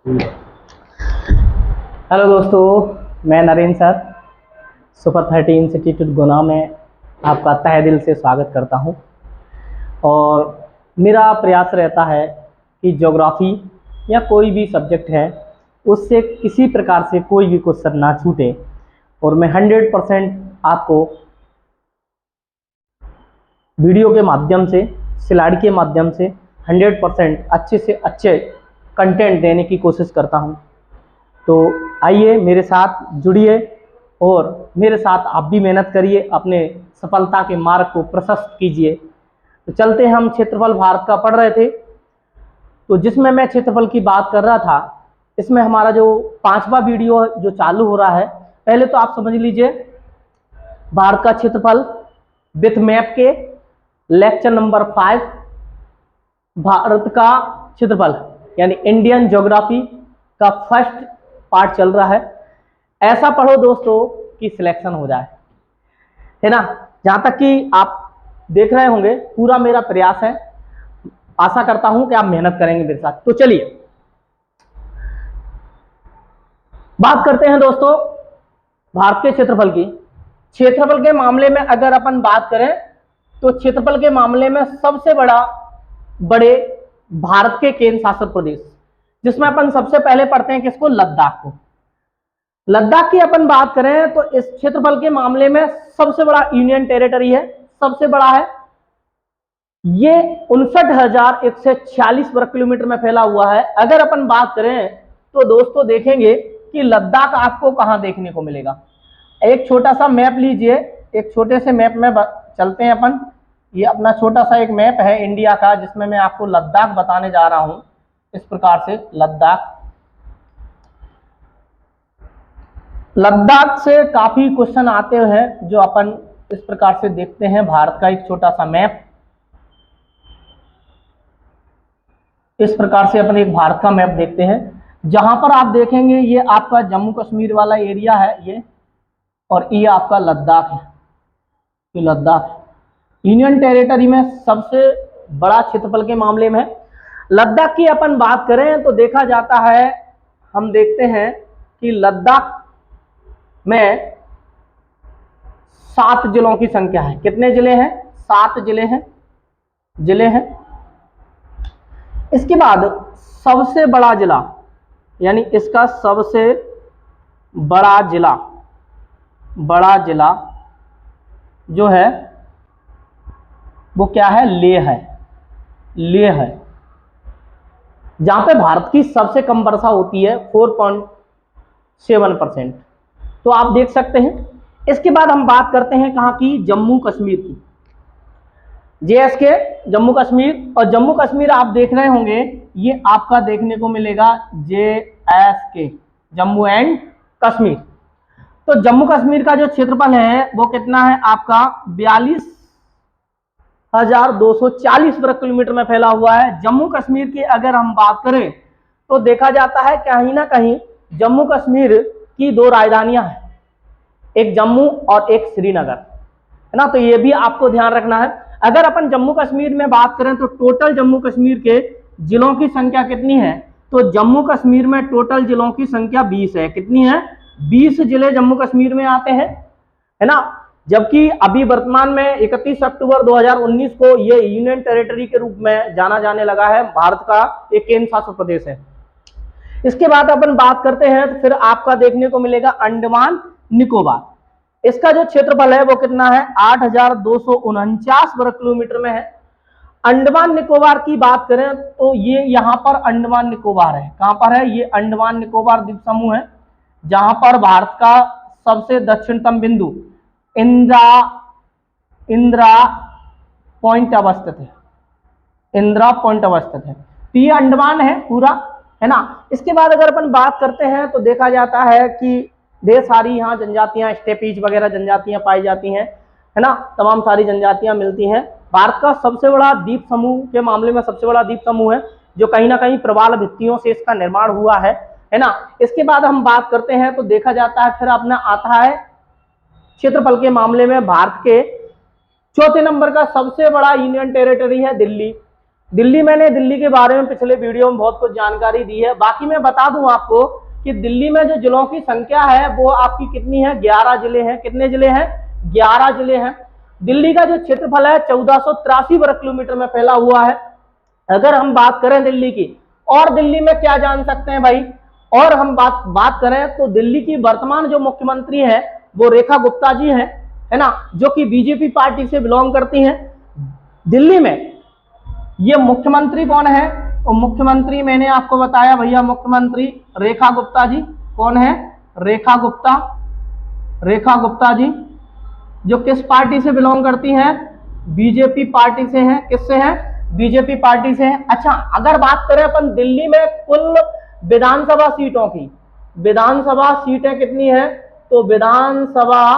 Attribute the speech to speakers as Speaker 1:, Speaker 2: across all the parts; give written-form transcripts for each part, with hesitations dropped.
Speaker 1: Hello दोस्तों, मैं Narendra sir super 30 institute गुना में आपका तहे दिल से स्वागत करता हूं। और मेरा प्रयास रहता है कि ज्योग्राफी या कोई भी सब्जेक्ट है उससे किसी प्रकार से कोई भी क्वेश्चन ना छूटे और मैं 100% आपको वीडियो के माध्यम से, स्लाइड के माध्यम से 100% अच्छे से अच्छे कंटेंट देने की कोशिश करता हूं। तो आइए मेरे साथ जुड़िए और मेरे साथ आप भी मेहनत करिए, अपने सफलता के मार्ग को प्रशस्त कीजिए। तो चलते हम क्षेत्रफल भारत का पढ़ रहे थे, तो जिसमें मैं क्षेत्रफल की बात कर रहा था, इसमें हमारा जो 5वां वीडियो जो चालू हो रहा है, पहले तो आप समझ लीजिए भारत का क्षेत्रफल विथ मैप के लेक्चर नंबर 5 भारत का क्षेत्रफल यानी इंडियन ज्योग्राफी का फर्स्ट पार्ट चल रहा है। ऐसा पढ़ो दोस्तों कि सिलेक्शन हो जाए, है ना। जहां तक कि आप देख रहे होंगे, पूरा मेरा प्रयास है, आशा करता हूं कि आप मेहनत करेंगे मेरे साथ। तो चलिए बात करते हैं दोस्तों भारत के क्षेत्रफल की। क्षेत्रफल के मामले में अगर अपन बात करें तो क्षेत्रफल के मामले में सबसे बड़े भारत के केंद्र शासित प्रदेश, जिसमें अपन सबसे पहले पढ़ते हैं किसको, लद्दाख को। लद्दाख की अपन बात करें तो इस क्षेत्रफल के मामले में सबसे बड़ा यूनियन टेरिटरी है, सबसे बड़ा है। ये 59,146 वर्ग किलोमीटर में फैला हुआ है। अगर अपन बात करें तो दोस्तों देखेंगे कि लद्दाख आपको कहां देखने को मिलेगा। एक छोटा सा मैप लीजिए, एक छोटे से मैप में चलते हैं अपन। ये अपना छोटा सा एक मैप है इंडिया का, जिसमें मैं आपको लद्दाख बताने जा रहा हूं। इस प्रकार से लद्दाख से काफी क्वेश्चन आते हैं, जो अपन इस प्रकार से देखते हैं। भारत का एक छोटा सा मैप, इस प्रकार से अपन एक भारत का मैप देखते हैं, जहां पर आप देखेंगे ये आपका जम्मू कश्मीर वाला एरिया है ये, और ये आपका लद्दाख है। तो लद्दाख यूनियन टेरिटरी में सबसे बड़ा क्षेत्रफल के मामले में। लद्दाख की अपन बात करें तो देखा जाता है, हम देखते हैं कि लद्दाख में 7 जिलों की संख्या है। कितने जिले हैं? 7 जिले हैं। इसके बाद सबसे बड़ा जिला, यानी इसका सबसे बड़ा जिला जो है वो क्या है? लेह है, जहां पे भारत की सबसे कम वर्षा होती है 4.7%। तो आप देख सकते हैं। इसके बाद हम बात करते हैं कहां की? जम्मू कश्मीर की। JSK जम्मू कश्मीर, और जम्मू कश्मीर आप देख रहे होंगे ये आपका देखने को मिलेगा JSK, जम्मू एंड कश्मीर। तो जम्मू कश्मीर का जो क्षेत्रफल है वो कितना है आपका? 42,240 वर्ग किलोमीटर में फैला हुआ है। जम्मू कश्मीर की अगर हम बात करें तो देखा जाता है कहीं ना कहीं जम्मू कश्मीर की 2 राजधानियां हैं, एक जम्मू और एक श्रीनगर, है ना। तो ये भी आपको ध्यान रखना है। अगर अपन जम्मू कश्मीर में बात करें तो टोटल जम्मू कश्मीर के जिलों की संख्या कितनी है? तो जम्मू कश्मीर में टोटल जिलों की संख्या 20 है। कितनी है? 20 जिले जम्मू कश्मीर में आते हैं, है ना। जबकि अभी वर्तमान में 31 अक्टूबर 2019 को ये यूनियन टेरिटरी के रूप में जाना जाने लगा है, भारत का एक केंद्र शासित प्रदेश है। इसके बाद अपन बात करते हैं तो फिर आपका देखने को मिलेगा अंडमान निकोबार। इसका जो क्षेत्रफल है वो कितना है? 8,249 वर्ग किलोमीटर में है। अंडमान निकोबार की बात करें तो ये यहाँ पर अंडमान निकोबार है। कहां पर है? ये अंडमान निकोबार द्वीप समूह है, जहां पर भारत का सबसे दक्षिणतम बिंदु इंदिरा पॉइंट अवस्थित है। तो ये अंडमान है पूरा, है ना। इसके बाद अगर अपन बात करते हैं तो देखा जाता है कि ढेर सारी यहाँ जनजातियां, स्टेपीज वगैरह जनजातियां पाई जाती हैं, है ना। तमाम सारी जनजातियां मिलती हैं। भारत का सबसे बड़ा द्वीप समूह के मामले में सबसे बड़ा द्वीप समूह है, जो कहीं ना कहीं प्रवाल भित्तियों से इसका निर्माण हुआ है ना। इसके बाद हम बात करते हैं तो देखा जाता है फिर अपना आता है क्षेत्रफल के मामले में भारत के 4थे नंबर का सबसे बड़ा यूनियन टेरिटरी है दिल्ली। दिल्ली, मैंने दिल्ली के बारे में पिछले वीडियो में बहुत कुछ जानकारी दी है। बाकी मैं बता दूं आपको कि दिल्ली में जो जिलों की संख्या है वो आपकी कितनी है, 11 जिले हैं। कितने जिले हैं, 11 जिले हैं। दिल्ली का जो क्षेत्रफल है 1483 वर्ग किलोमीटर में फैला हुआ है। अगर हम बात करें दिल्ली की, और दिल्ली में क्या जान सकते हैं भाई, और हम बात करें तो दिल्ली की वर्तमान जो मुख्यमंत्री है वो रेखा गुप्ता जी हैं, है ना, जो कि बीजेपी पार्टी से बिलोंग करती हैं। दिल्ली में ये मुख्यमंत्री कौन है, और मुख्यमंत्री मैंने आपको बताया भैया, मुख्यमंत्री रेखा गुप्ता जी। कौन है, रेखा गुप्ता। रेखा गुप्ता जी जो किस पार्टी से बिलोंग करती हैं, बीजेपी पार्टी से हैं। किससे हैं, बीजेपी पार्टी से हैं। अच्छा, अगर बात करें अपन दिल्ली में कुल विधानसभा सीटों की, विधानसभा सीटें कितनी है, तो विधानसभा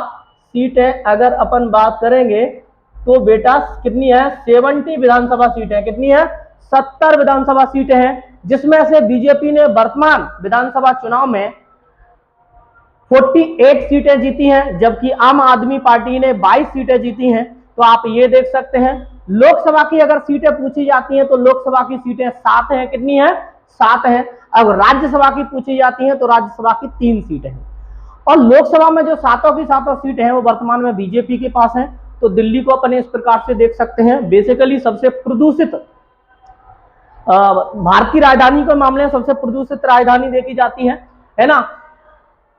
Speaker 1: सीटें अगर अपन बात करेंगे तो बेटा कितनी है, 70 विधानसभा सीटें। कितनी है, 70 विधानसभा सीटें हैं, जिसमें से बीजेपी ने वर्तमान विधानसभा चुनाव में 48 सीटें जीती हैं, जबकि आम आदमी पार्टी ने 22 सीटें जीती हैं। तो आप ये देख सकते हैं। लोकसभा की अगर सीटें पूछी जाती हैं तो लोकसभा की सीटें 7 हैं। कितनी है, 7 हैं। अब राज्यसभा की पूछी जाती हैं तो राज्यसभा की 3 सीटें हैं। और लोकसभा में जो सातों की सातों सीटें हैं वो वर्तमान में बीजेपी के पास हैं। तो दिल्ली को अपन इस प्रकार से देख सकते हैं। बेसिकली सबसे प्रदूषित भारत की राजधानी के मामले में सबसे प्रदूषित राजधानी देखी जाती है ना।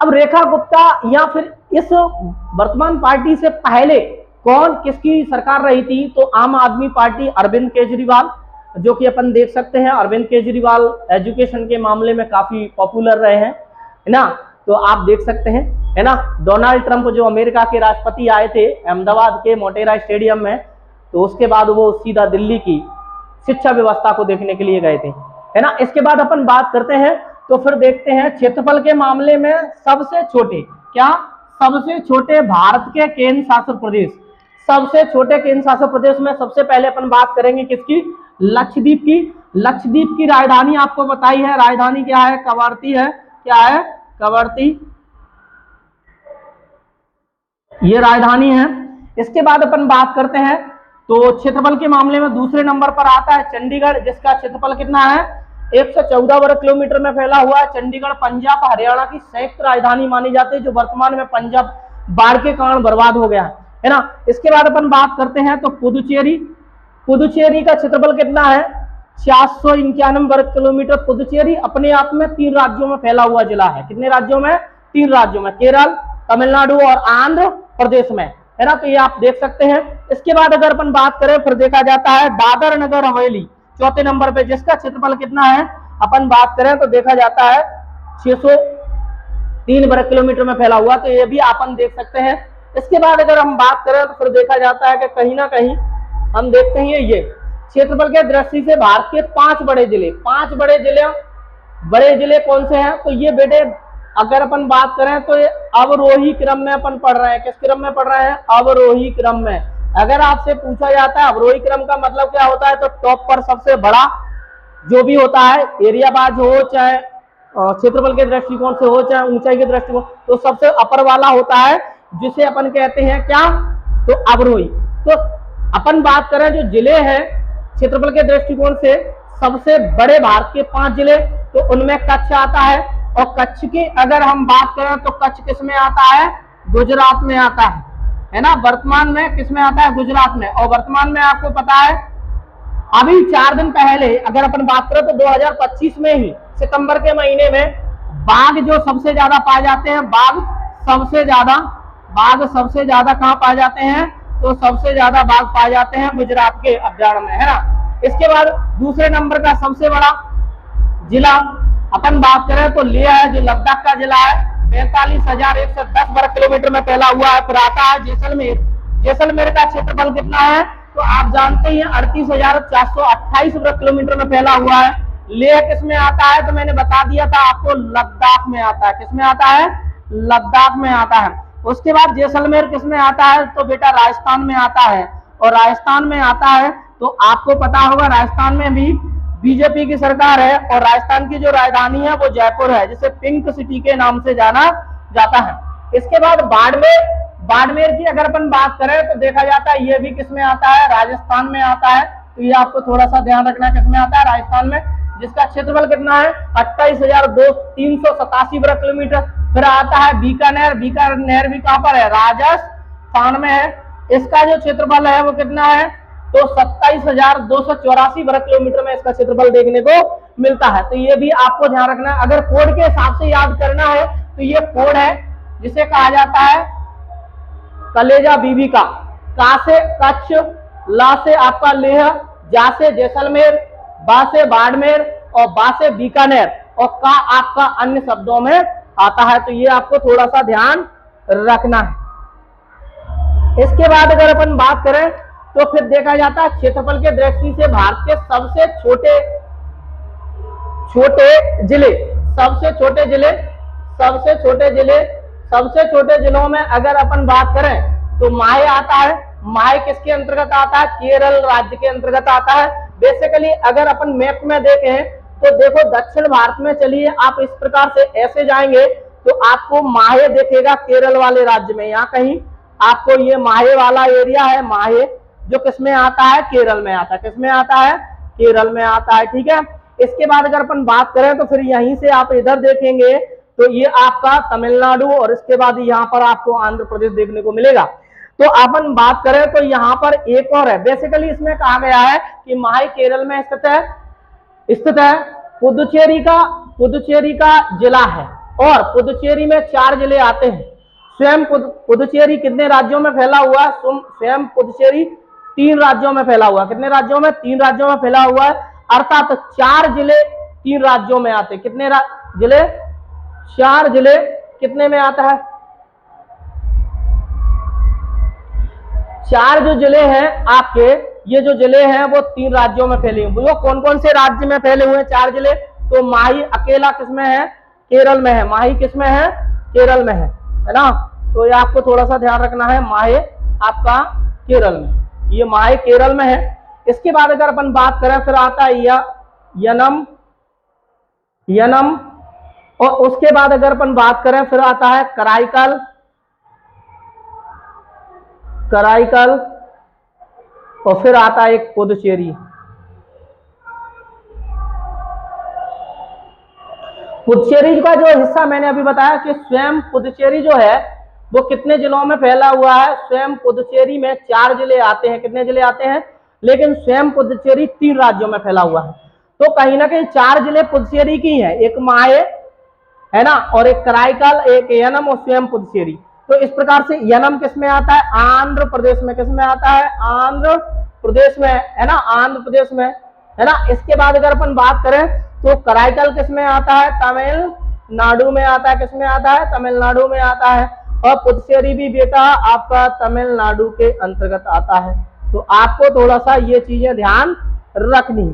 Speaker 1: अब रेखा गुप्ता या फिर इस वर्तमान पार्टी से पहले कौन किसकी सरकार रही थी, तो आम आदमी पार्टी, अरविंद केजरीवाल, जो कि अपन देख सकते हैं अरविंद केजरीवाल एजुकेशन के मामले में काफी पॉपुलर रहे हैं, है ना। तो आप देख सकते हैं, है ना। डोनाल्ड ट्रंप जो अमेरिका के राष्ट्रपति आए थे अहमदाबाद के मोटेरा स्टेडियम में, तो उसके बाद वो सीधा दिल्ली की शिक्षा व्यवस्था को देखने के लिए गए थे, है ना। इसके बाद अपन बात करते हैं तो फिर देखते हैं क्षेत्रफल के मामले में सबसे छोटे, क्या, सबसे छोटे भारत के केंद्र शासित प्रदेश। सबसे छोटे केंद्र शासित प्रदेश में सबसे पहले अपन बात करेंगे किसकी, लक्षद्वीप की। लक्षद्वीप की राजधानी आपको बताई है, राजधानी क्या है, कवरत्ती है। क्या है, कवरत्ती, ये राजधानी है। इसके बाद अपन बात करते हैं तो क्षेत्रफल के मामले में दूसरे नंबर पर आता है चंडीगढ़, जिसका क्षेत्रफल कितना है, 114 वर्ग किलोमीटर में फैला हुआ है। चंडीगढ़ पंजाब हरियाणा की संयुक्त राजधानी मानी जाती है, जो वर्तमान में पंजाब बाढ़ के कारण बर्बाद हो गया है ना। इसके बाद अपन बात करते हैं तो पुदुचेरी। पुदुचेरी का क्षेत्रफल कितना है, 491 वर्ग किलोमीटर। पुदुचेरी अपने आप में 3 राज्यों में फैला हुआ जिला है। कितने राज्यों में, 3 राज्यों में, केरल, तमिलनाडु और आंध्र प्रदेश में, है ना। तो ये आप देख सकते हैं। इसके बाद अगर अपन बात करें फिर देखा जाता है दादर नगर हवेली, चौथे नंबर पे, जिसका क्षेत्रफल कितना है, अपन बात करें तो देखा जाता है 603 वर्ग किलोमीटर में फैला हुआ। तो ये भी अपन देख सकते हैं। इसके बाद अगर हम बात करें तो फिर देखा जाता है कि कहीं ना कहीं हम देखते हैं ये क्षेत्रफल के दृष्टि से भारत के 5 बड़े जिले, 5 बड़े जिले कौन से हैं, तो ये बेटे अगर अपन बात करें तो ये अवरोही क्रम में अपन पढ़ रहे हैं। किस क्रम में पढ़ रहे हैं, अवरोही क्रम में। अगर आपसे पूछा जाता है अवरोही क्रम का मतलब क्या होता है, तो टॉप पर सबसे बड़ा जो भी होता है, एरिया बाज हो चाहे क्षेत्रफल के दृष्टिकोण से हो चाहे ऊंचाई के दृष्टिकोण, तो सबसे अपर वाला होता है, जिसे अपन कहते हैं क्या, तो अवरोही। तो अपन बात करें जो जिले हैं क्षेत्रफल के दृष्टिकोण से सबसे बड़े भारत के 5 जिले, तो उनमें कच्छ आता है। और कच्छ की अगर हम बात करें तो कच्छ किस में आता है, गुजरात में आता है ना। वर्तमान में किस में आता है, गुजरात में। और वर्तमान में आपको पता है अभी 4 दिन पहले अगर अपन बात करें तो 2025 में ही सितंबर के महीने में बाघ जो सबसे ज्यादा पाए जाते हैं, बाघ सबसे ज्यादा कहाँ पाए जाते हैं, तो सबसे ज्यादा बाघ पाए जाते हैं गुजरात के अभ्यारण्य में, है ना। इसके बाद दूसरे नंबर का सबसे बड़ा जिला अपन बात करें तो लेह है, जो लद्दाख का जिला है, 45,110 वर्ग किलोमीटर में फैला हुआ है। फिर आता है जैसलमेर। जैसलमेर का क्षेत्रफल कितना है, तो आप जानते हैं 38,428 वर्ग किलोमीटर में फैला हुआ है। लेह किस में आता है, तो मैंने बता दिया था आपको, लद्दाख में आता है। किस में आता है, लद्दाख में आता है। उसके बाद जैसलमेर किस में आता है, तो बेटा राजस्थान में आता है। और राजस्थान में आता है तो आपको पता होगा राजस्थान में भी बीजेपी की सरकार है, और राजस्थान की जो राजधानी है वो जयपुर है, जिसे पिंक सिटी के नाम से जाना जाता है। इसके बाद बाड़मेर की अगर अपन बात करें तो देखा जाता है ये भी किस में आता है, राजस्थान में आता है। तो ये आपको थोड़ा सा ध्यान रखना है किसमें आता है, राजस्थान में, जिसका क्षेत्रफल कितना है 28,387 वर्ग किलोमीटर। फिर आता है बीकानेर, बीकानेर भी कहां पर है, राजस्थान में है। इसका जो क्षेत्रफल है वो कितना है, तो 27,284 वर्ग किलोमीटर में इसका क्षेत्रफल देखने को मिलता है। तो ये भी आपको ध्यान रखना है। अगर कोड के हिसाब से याद करना है तो ये कोड है जिसे कहा जाता है कलेजा बीबी का, का से कच्छ, ला से आपका लेह, जा से जैसलमेर, बा से बाड़मेर और बा से बीकानेर और का आपका अन्य शब्दों में आता है। तो ये आपको थोड़ा सा ध्यान रखना है। इसके बाद अगर अपन बात करें तो फिर देखा जाता है क्षेत्रफल के दृष्टि से भारत के सबसे छोटे जिलों में अगर अपन बात करें तो माहे आता है। माहे किसके अंतर्गत आता है, केरल राज्य के अंतर्गत आता है। बेसिकली अगर अपन मैप में देखें तो देखो दक्षिण भारत में, चलिए आप इस प्रकार से ऐसे जाएंगे तो आपको माहे दिखेगा केरल वाले राज्य में, यहाँ कहीं आपको ये माहे वाला एरिया है, माहे जो किसमें आता है, केरल में आता है। किसमें आता है, केरल में आता है, ठीक है। इसके बाद अगर अपन बात करें तो फिर यहीं से आप इधर देखेंगे तो ये आपका तमिलनाडु और इसके बाद यहाँ पर आपको आंध्र प्रदेश देखने को मिलेगा। तो अपन बात करें तो यहाँ पर एक और है, बेसिकली इसमें कहा गया है कि माहे केरल में स्थित है। पुदुचेरी का जिला है और पुदुचेरी में 4 जिले आते हैं। स्वयं पुदुचेरी कितने राज्यों में फैला हुआ है, स्वयं पुदुचेरी 3 राज्यों में फैला हुआ है। कितने राज्यों में, 3 राज्यों में फैला हुआ है, अर्थात 4 जिले 3 राज्यों में आते हैं। कितने जिले, 4 जिले कितने में आता है, 4 जो जिले हैं आपके, ये जो जिले हैं वो 3 राज्यों में फैले हुए। वो कौन कौन से राज्य में फैले हुए हैं 4 जिले, तो माही अकेला किसमें है, केरल में है। माही किसमें है, केरल में है ना। तो ये आपको थोड़ा सा ध्यान रखना है, माहे आपका केरल में, ये माहे केरल में है। इसके बाद अगर अपन बात करें फिर आता है यनम और उसके बाद अगर अपन बात करें फिर आता है कराईकल और फिर आता है एक पुदुचेरी। पुदुचेरी का जो हिस्सा मैंने अभी बताया कि स्वयं पुदुचेरी जो है वो कितने जिलों में फैला हुआ है, स्वयं पुदुचेरी में 4 जिले आते हैं। कितने जिले आते हैं, लेकिन स्वयं पुदुचेरी 3 राज्यों में फैला हुआ है। तो कहीं ना कहीं 4 जिले पुदुचेरी की हैं, एक माहे है ना, और एक कराईकल, एक यनम और स्वयं पुदुचेरी। तो इस प्रकार से यनम किसमें आता है, आंध्र प्रदेश में। किसमें आता है, आंध्र प्रदेश में, है ना, आंध्र प्रदेश में, है ना। इसके बाद अगर अपन बात करें तो कराईकल किसमें आता है, तमिलनाडु में आता है। किसमें आता है, तमिलनाडु में आता है। और पुदुचेरी भी बेटा आपका तमिलनाडु के अंतर्गत आता है। तो आपको थोड़ा सा ये चीजें ध्यान रखनी है।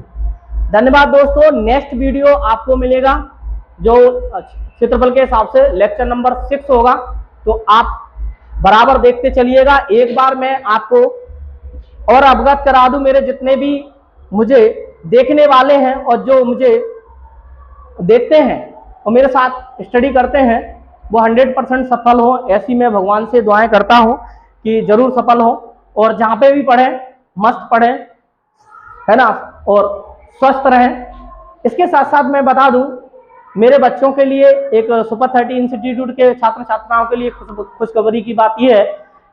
Speaker 1: धन्यवाद दोस्तों। नेक्स्ट वीडियो आपको मिलेगा जो क्षेत्रफल के हिसाब से लेक्चर नंबर 6 होगा, तो आप बराबर देखते चलिएगा। एक बार मैं आपको और अवगत करा दूं, मेरे जितने भी मुझे देखने वाले हैं और जो मुझे देखते हैं और मेरे साथ स्टडी करते हैं वो 100% सफल हो, ऐसी मैं भगवान से दुआएं करता हूं कि जरूर सफल हो। और जहां पे भी पढ़ें मस्त पढ़ें, है ना, और स्वस्थ रहें। इसके साथ साथ मैं बता दूं, मेरे बच्चों के लिए एक सुपर 30 इंस्टीट्यूट के छात्र छात्राओं के लिए खुशखबरी की बात यह है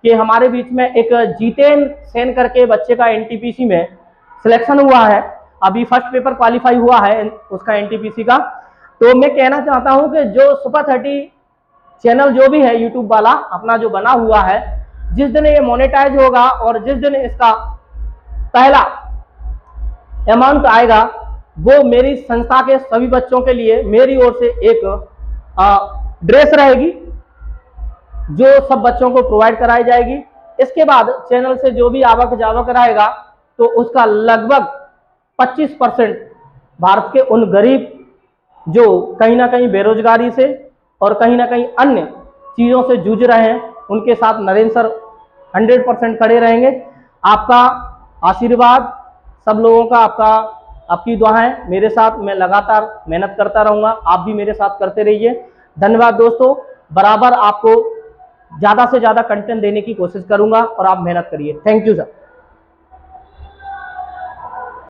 Speaker 1: कि हमारे बीच में एक जीतेन सेन करके बच्चे का एनटीपीसी में सिलेक्शन हुआ है। अभी फर्स्ट पेपर क्वालिफाई हुआ है उसका एनटीपीसी का। तो मैं कहना चाहता हूं कि जो सुपर 30 चैनल जो भी है यूट्यूब वाला अपना जो बना हुआ है, जिस दिन ये मोनेटाइज होगा और जिस दिन इसका पहला अमाउंट आएगा, वो मेरी संस्था के सभी बच्चों के लिए मेरी ओर से एक ड्रेस रहेगी जो सब बच्चों को प्रोवाइड कराई जाएगी। इसके बाद चैनल से जो भी आवक जावक रहेगा तो उसका लगभग 25% भारत के उन गरीब जो कहीं ना कहीं बेरोजगारी से और कहीं ना कहीं अन्य चीज़ों से जूझ रहे हैं, उनके साथ नरेंद्र सर 100% खड़े रहेंगे। आपका आशीर्वाद, सब लोगों का आपकी दुआएं मेरे साथ, मैं लगातार मेहनत करता रहूंगा, आप भी मेरे साथ करते रहिए। धन्यवाद दोस्तों। बराबर आपको ज़्यादा से ज़्यादा कंटेंट देने की कोशिश करूंगा और आप मेहनत करिए। Thank you sir.